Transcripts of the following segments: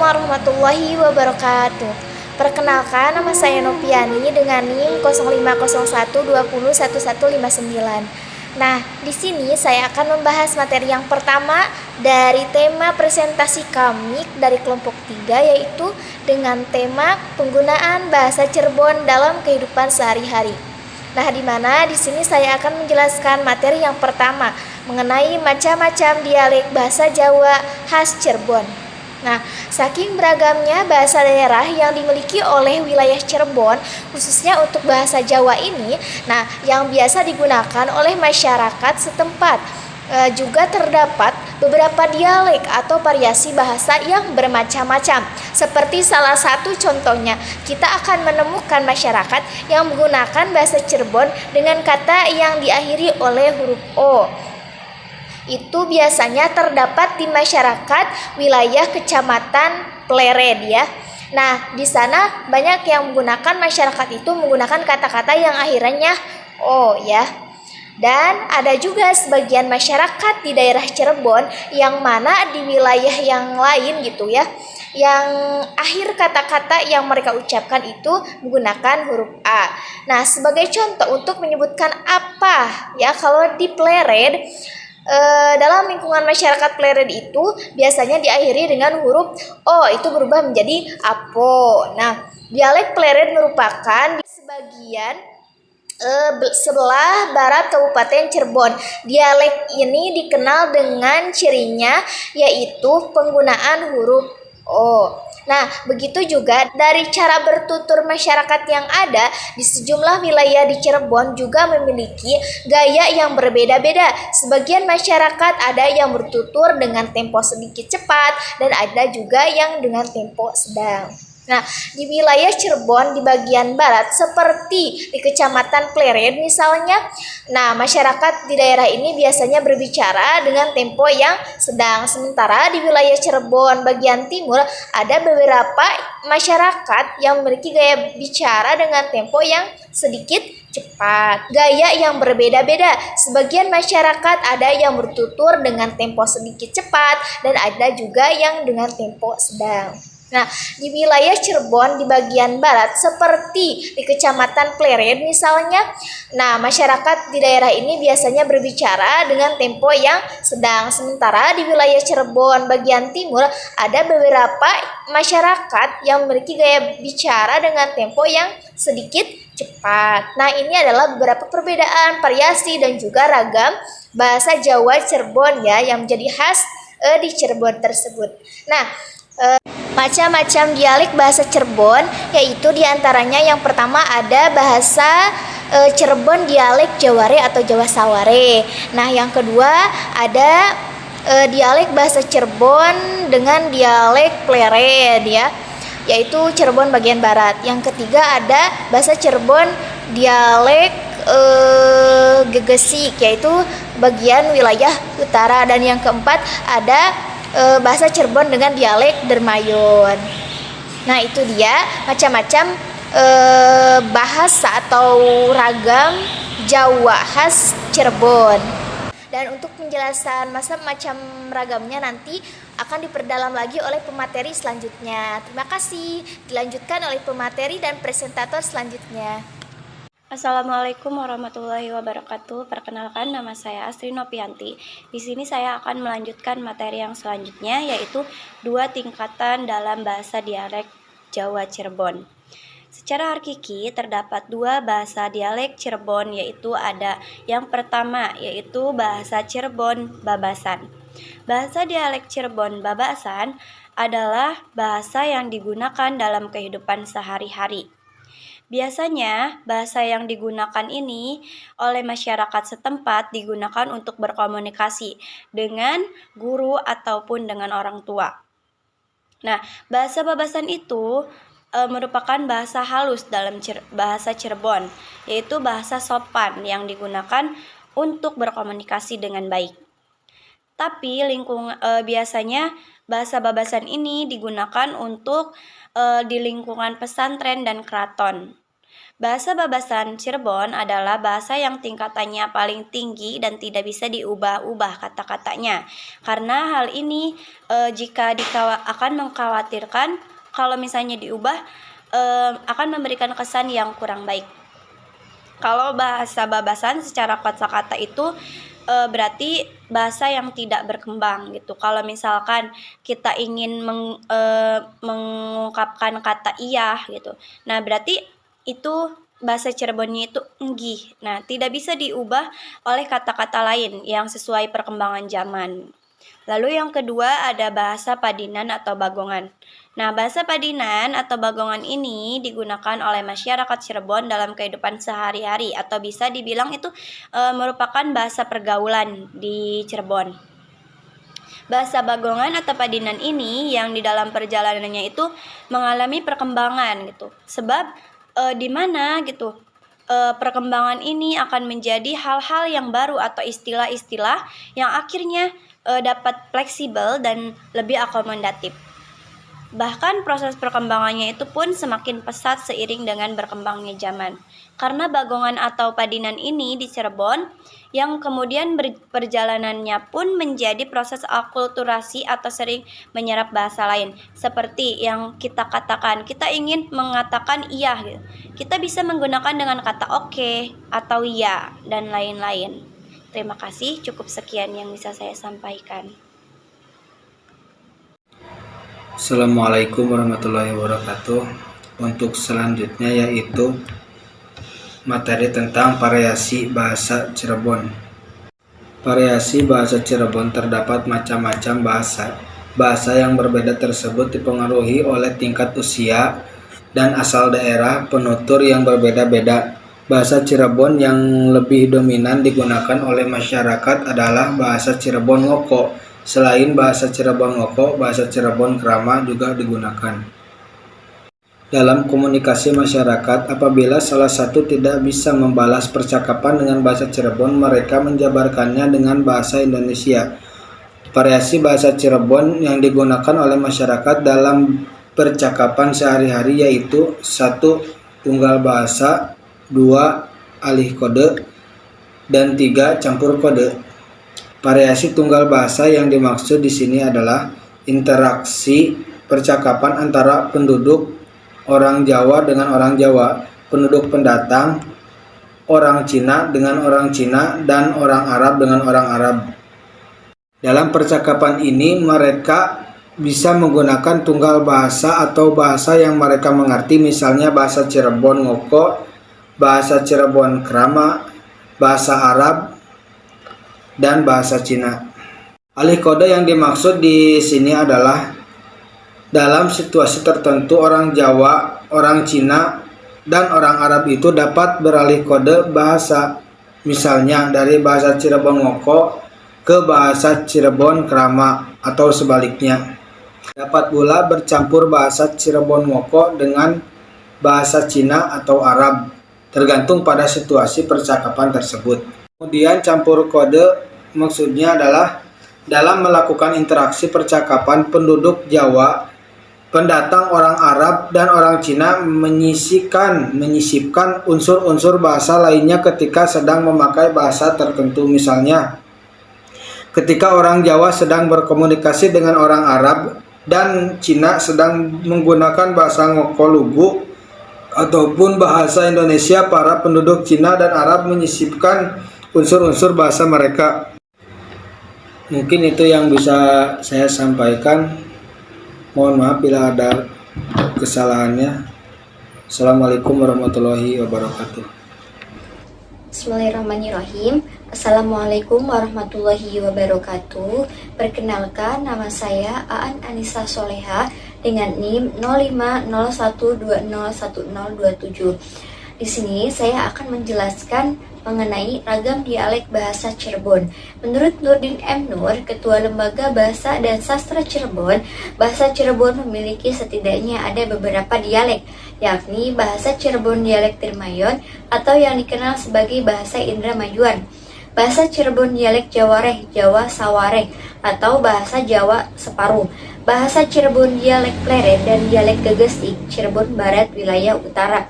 warahmatullahi wabarakatuh. Perkenalkan, nama saya Nopiani dengan NIM 0501201159. Nah, di sini saya akan membahas materi yang pertama dari tema presentasi komik dari kelompok 3, yaitu dengan tema penggunaan bahasa Cirebon dalam kehidupan sehari-hari. Nah, di mana di sini saya akan menjelaskan materi yang pertama mengenai macam-macam dialek bahasa Jawa khas Cirebon. Nah, saking beragamnya bahasa daerah yang dimiliki oleh wilayah Cirebon, khususnya untuk bahasa Jawa ini, nah yang biasa digunakan oleh masyarakat setempat, juga terdapat beberapa dialek atau variasi bahasa yang bermacam-macam. Seperti salah satu contohnya, kita akan menemukan masyarakat yang menggunakan bahasa Cirebon dengan kata yang diakhiri oleh huruf O. Itu biasanya terdapat di masyarakat wilayah Kecamatan Pleret ya. Nah, di sana banyak yang menggunakan, masyarakat itu menggunakan kata-kata yang akhirnya O ya. Dan ada juga sebagian masyarakat di daerah Cirebon yang mana di wilayah yang lain gitu ya, yang akhir kata-kata yang mereka ucapkan itu menggunakan huruf A. Nah, sebagai contoh untuk menyebutkan apa ya, kalau di Pleret, dalam lingkungan masyarakat Pleret itu biasanya diakhiri dengan huruf O, itu berubah menjadi Apo. Nah, dialek Pleret merupakan sebagian sebelah barat Kabupaten Cirebon. Dialek ini dikenal dengan cirinya yaitu penggunaan huruf O. Nah, begitu juga dari cara bertutur masyarakat yang ada di sejumlah wilayah di Cirebon juga memiliki gaya yang berbeda-beda. Sebagian masyarakat ada yang bertutur dengan tempo sedikit cepat dan ada juga yang dengan tempo sedang. Nah, di wilayah Cirebon di bagian barat seperti di Kecamatan Pleret misalnya, nah masyarakat di daerah ini biasanya berbicara dengan tempo yang sedang. Sementara di wilayah Cirebon bagian timur ada beberapa masyarakat yang memiliki gaya bicara dengan tempo yang sedikit cepat. Gaya yang berbeda-beda. Sebagian masyarakat ada yang bertutur dengan tempo sedikit cepat dan ada juga yang dengan tempo sedang. Nah, di wilayah Cirebon di bagian barat seperti di Kecamatan Pleret misalnya, nah masyarakat di daerah ini biasanya berbicara dengan tempo yang sedang. Sementara di wilayah Cirebon bagian timur ada beberapa masyarakat yang memiliki gaya bicara dengan tempo yang sedikit cepat. Nah, ini adalah beberapa perbedaan, variasi dan juga ragam bahasa Jawa Cirebon ya yang menjadi khas di Cirebon tersebut. Nah, macam-macam dialek bahasa Cirebon, yaitu diantaranya yang pertama ada bahasa Cirebon dialek Jaware atau Jawa Saware. Nah, yang kedua ada dialek bahasa Cirebon dengan dialek Pleret ya, yaitu Cirebon bagian barat. Yang ketiga ada bahasa Cirebon dialek Gegesik, yaitu bagian wilayah utara. Dan yang keempat ada bahasa Cirebon dengan dialek Dermayon. Nah, itu dia macam-macam bahasa atau ragam Jawa khas Cirebon. Dan untuk penjelasan macam ragamnya nanti akan diperdalam lagi oleh pemateri selanjutnya. Terima kasih. Dilanjutkan oleh pemateri dan presentator selanjutnya. Assalamualaikum warahmatullahi wabarakatuh. Perkenalkan, nama saya Astri Nopianti. Di sini saya akan melanjutkan materi yang selanjutnya, yaitu 2 tingkatan dalam bahasa dialek Jawa Cirebon. Secara hakiki terdapat 2 bahasa dialek Cirebon, yaitu ada yang pertama yaitu bahasa Cirebon Babasan. Bahasa dialek Cirebon Babasan adalah bahasa yang digunakan dalam kehidupan sehari-hari. Biasanya, bahasa yang digunakan ini oleh masyarakat setempat digunakan untuk berkomunikasi dengan guru ataupun dengan orang tua. Nah, bahasa Babasan itu merupakan bahasa halus dalam bahasa Cirebon, yaitu bahasa sopan yang digunakan untuk berkomunikasi dengan baik. Tapi biasanya bahasa Babasan ini digunakan untuk di lingkungan pesantren dan keraton. Bahasa Babasan Cirebon adalah bahasa yang tingkatannya paling tinggi dan tidak bisa diubah-ubah kata-katanya. Karena hal ini jika akan mengkhawatirkan kalau misalnya diubah akan memberikan kesan yang kurang baik. Kalau bahasa Babasan secara kosakata itu berarti bahasa yang tidak berkembang gitu. Kalau misalkan kita ingin mengungkapkan kata iya gitu, nah berarti itu bahasa Cirebonnya itu enggih. Nah, tidak bisa diubah oleh kata-kata lain yang sesuai perkembangan zaman. Lalu yang kedua ada bahasa Padinan atau Bagongan. Nah, bahasa Padinan atau Bagongan ini digunakan oleh masyarakat Cirebon dalam kehidupan sehari-hari atau bisa dibilang itu merupakan bahasa pergaulan di Cirebon. Bahasa Bagongan atau Padinan ini yang di dalam perjalanannya itu mengalami perkembangan gitu. Sebab di mana gitu perkembangan ini akan menjadi hal-hal yang baru atau istilah-istilah yang akhirnya dapat fleksibel dan lebih akomodatif. Bahkan proses perkembangannya itu pun semakin pesat seiring dengan berkembangnya zaman. Karena Bagongan atau Padinan ini di Cirebon yang kemudian perjalanannya pun menjadi proses akulturasi atau sering menyerap bahasa lain. Seperti yang kita katakan, kita ingin mengatakan iya gitu. Kita bisa menggunakan dengan kata oke atau ya dan lain-lain. Terima kasih, cukup sekian yang bisa saya sampaikan. Assalamualaikum warahmatullahi wabarakatuh. Untuk selanjutnya yaitu materi tentang variasi bahasa Cirebon. Variasi bahasa Cirebon terdapat macam-macam bahasa. Bahasa yang berbeda tersebut dipengaruhi oleh tingkat usia dan asal daerah penutur yang berbeda-beda. Bahasa Cirebon yang lebih dominan digunakan oleh masyarakat adalah bahasa Cirebon Ngoko. Selain bahasa Cirebon Ngoko, bahasa Cirebon Krama juga digunakan. Dalam komunikasi masyarakat, apabila salah satu tidak bisa membalas percakapan dengan bahasa Cirebon, mereka menjabarkannya dengan bahasa Indonesia. Variasi bahasa Cirebon yang digunakan oleh masyarakat dalam percakapan sehari-hari yaitu 1. Tunggal bahasa, 2. Alih kode, dan 3. Campur kode. Variasi tunggal bahasa yang dimaksud di sini adalah interaksi percakapan antara penduduk orang Jawa dengan orang Jawa, penduduk pendatang, orang Cina dengan orang Cina, dan orang Arab dengan orang Arab. Dalam percakapan ini mereka bisa menggunakan tunggal bahasa atau bahasa yang mereka mengerti, misalnya bahasa Cirebon Ngoko, bahasa Cirebon Krama, bahasa Arab, dan bahasa Cina. Alih kode yang dimaksud di sini adalah dalam situasi tertentu orang Jawa, orang Cina, dan orang Arab itu dapat beralih kode bahasa, misalnya dari bahasa Cirebon Ngoko ke bahasa Cirebon Krama atau sebaliknya. Dapat pula bercampur bahasa Cirebon Ngoko dengan bahasa Cina atau Arab, tergantung pada situasi percakapan tersebut. Kemudian campur kode maksudnya adalah dalam melakukan interaksi percakapan penduduk Jawa, pendatang orang Arab, dan orang Cina menyisipkan unsur-unsur bahasa lainnya ketika sedang memakai bahasa tertentu. Misalnya, ketika orang Jawa sedang berkomunikasi dengan orang Arab dan Cina sedang menggunakan bahasa Ngoko Lugu ataupun bahasa Indonesia, para penduduk Cina dan Arab menyisipkan unsur-unsur bahasa mereka. Mungkin itu yang bisa saya sampaikan. Mohon maaf bila ada kesalahannya. Assalamualaikum warahmatullahi wabarakatuh. Bismillahirrahmanirrahim. Assalamualaikum warahmatullahi wabarakatuh. Perkenalkan, nama saya Aan Anissa Soleha dengan NIM 0501201027. Di sini saya akan menjelaskan mengenai ragam dialek bahasa Cirebon. Menurut Nurdin M. Nur, Ketua Lembaga Bahasa dan Sastra Cirebon, bahasa Cirebon memiliki setidaknya ada beberapa dialek, yakni bahasa Cirebon dialek Tirmayon atau yang dikenal sebagai bahasa Indramajuan, bahasa Cirebon dialek Jawareh, Jawa Sawareh atau bahasa Jawa Separuh, bahasa Cirebon dialek Pleret dan dialek Gegesik, Cirebon Barat wilayah utara.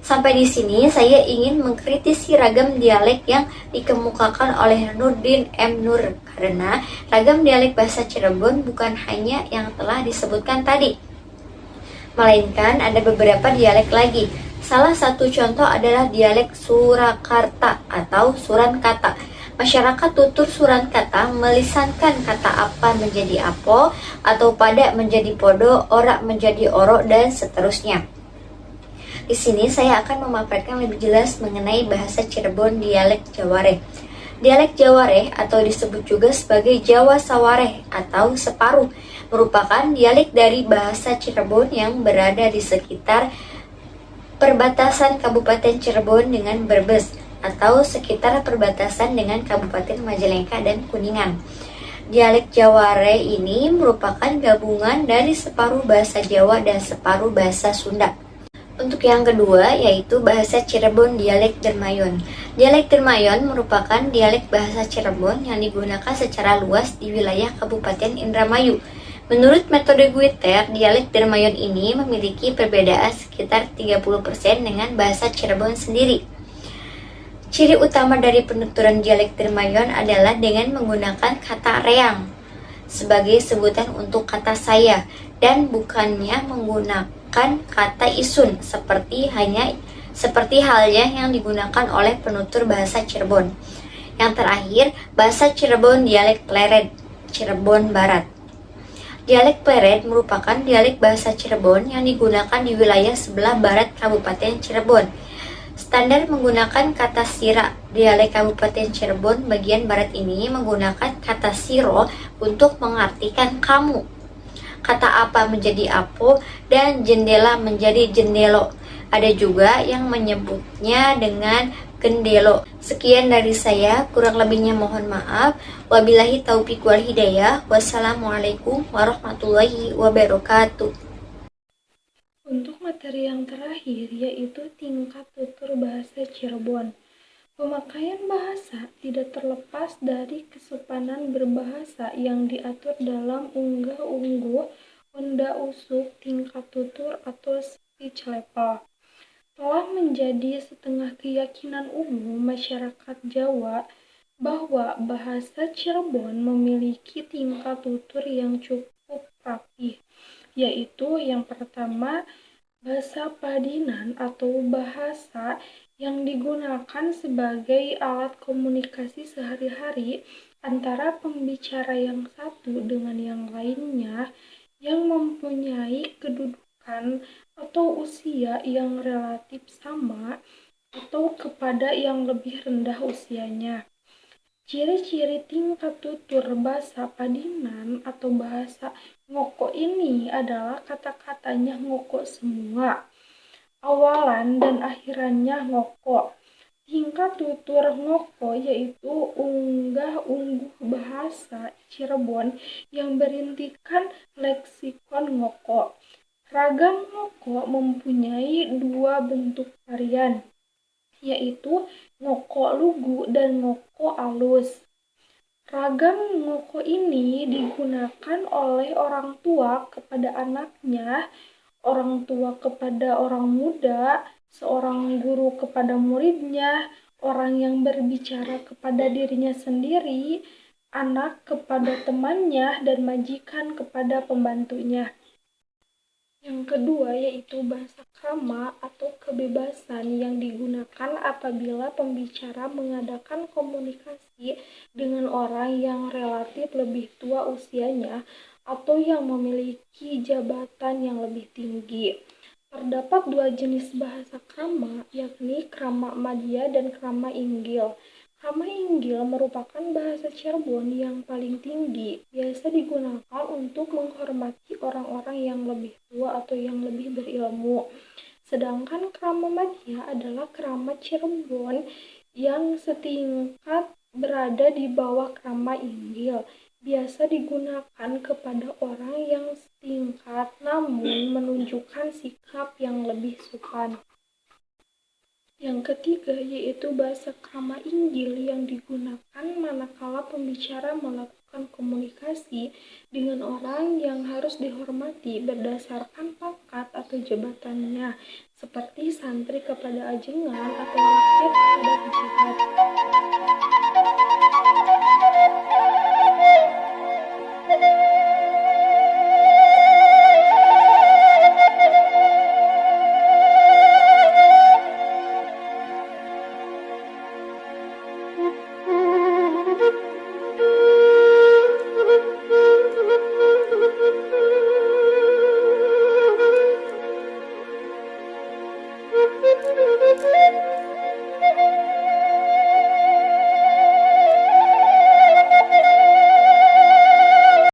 Sampai di sini saya ingin mengkritisi ragam dialek yang dikemukakan oleh Nurdin M. Nur karena ragam dialek bahasa Cirebon bukan hanya yang telah disebutkan tadi, melainkan ada beberapa dialek lagi. Salah satu contoh adalah dialek Surakarta atau Surankata. Masyarakat tutur Surankata melisankan kata apa menjadi apo atau pada menjadi podo, ora menjadi oro, dan seterusnya. Di sini saya akan memaparkan lebih jelas mengenai bahasa Cirebon dialek Jawareh. Dialek Jawareh atau disebut juga sebagai Jawa Sawareh atau separuh merupakan dialek dari bahasa Cirebon yang berada di sekitar perbatasan Kabupaten Cirebon dengan Brebes atau sekitar perbatasan dengan Kabupaten Majalengka dan Kuningan. Dialek Jawareh ini merupakan gabungan dari separuh bahasa Jawa dan separuh bahasa Sunda. Untuk yang kedua yaitu bahasa Cirebon dialek Dermayon. Dialek Dermayon merupakan dialek bahasa Cirebon yang digunakan secara luas di wilayah Kabupaten Indramayu. Menurut metode Guiter, dialek Dermayon ini memiliki perbedaan sekitar 30% dengan bahasa Cirebon sendiri. Ciri utama dari penuturan dialek Dermayon adalah dengan menggunakan kata reang sebagai sebutan untuk kata saya dan bukannya menggunakan kata isun seperti halnya yang digunakan oleh penutur bahasa Cirebon. Yang terakhir, bahasa Cirebon dialek Pleret, Cirebon Barat. Dialek Pleret merupakan dialek bahasa Cirebon yang digunakan di wilayah sebelah barat Kabupaten Cirebon. Standar menggunakan kata sira. Dialek Kabupaten Cirebon bagian barat ini menggunakan kata siro untuk mengartikan kamu. Kata apa menjadi apo dan jendela menjadi jendelo. Ada juga yang menyebutnya dengan gendelo. Sekian dari saya, kurang lebihnya mohon maaf. Wabillahi taufiq wal hidayah. Wassalamualaikum warahmatullahi wabarakatuh. Untuk materi yang terakhir yaitu tingkat tutur bahasa Cirebon. Pemakaian bahasa tidak terlepas dari kesopanan berbahasa yang diatur dalam unggah-ungguh, unda-usuk, tingkat tutur atau speech level. Telah menjadi setengah keyakinan umum masyarakat Jawa bahwa bahasa Cirebon memiliki tingkat tutur yang cukup rapih, yaitu yang pertama, bahasa padinan atau bahasa yang digunakan sebagai alat komunikasi sehari-hari antara pembicara yang satu dengan yang lainnya yang mempunyai kedudukan atau usia yang relatif sama atau kepada yang lebih rendah usianya. Ciri-ciri tingkat tutur bahasa padinan atau bahasa ngoko ini adalah kata-katanya ngoko semua. Awalan dan akhirannya ngoko. Tingkat tutur ngoko yaitu unggah-ungguh bahasa Cirebon yang berintikan leksikon ngoko. Ragam ngoko mempunyai dua bentuk varian, yaitu ngoko lugu dan ngoko alus. Ragam ngoko ini digunakan oleh orang tua kepada anaknya, orang tua kepada orang muda, seorang guru kepada muridnya, orang yang berbicara kepada dirinya sendiri, anak kepada temannya, dan majikan kepada pembantunya. Yang kedua yaitu bahasa krama atau kebebasan yang digunakan apabila pembicara mengadakan komunikasi dengan orang yang relatif lebih tua usianya atau yang memiliki jabatan yang lebih tinggi. Terdapat dua jenis bahasa krama, yakni krama madya dan krama inggil. Krama inggil merupakan bahasa Cirebon yang paling tinggi, biasa digunakan untuk menghormati orang-orang yang lebih tua atau yang lebih berilmu. Sedangkan krama madya adalah krama Cirebon yang setingkat berada di bawah krama inggil. Biasa digunakan kepada orang yang setingkat namun menunjukkan sikap yang lebih sopan. Yang ketiga yaitu bahasa krama inggil yang digunakan manakala pembicara melakukan komunikasi dengan orang yang harus dihormati berdasarkan pangkat atau jabatannya, seperti santri kepada ajengan atau rakyat kepada pejabat.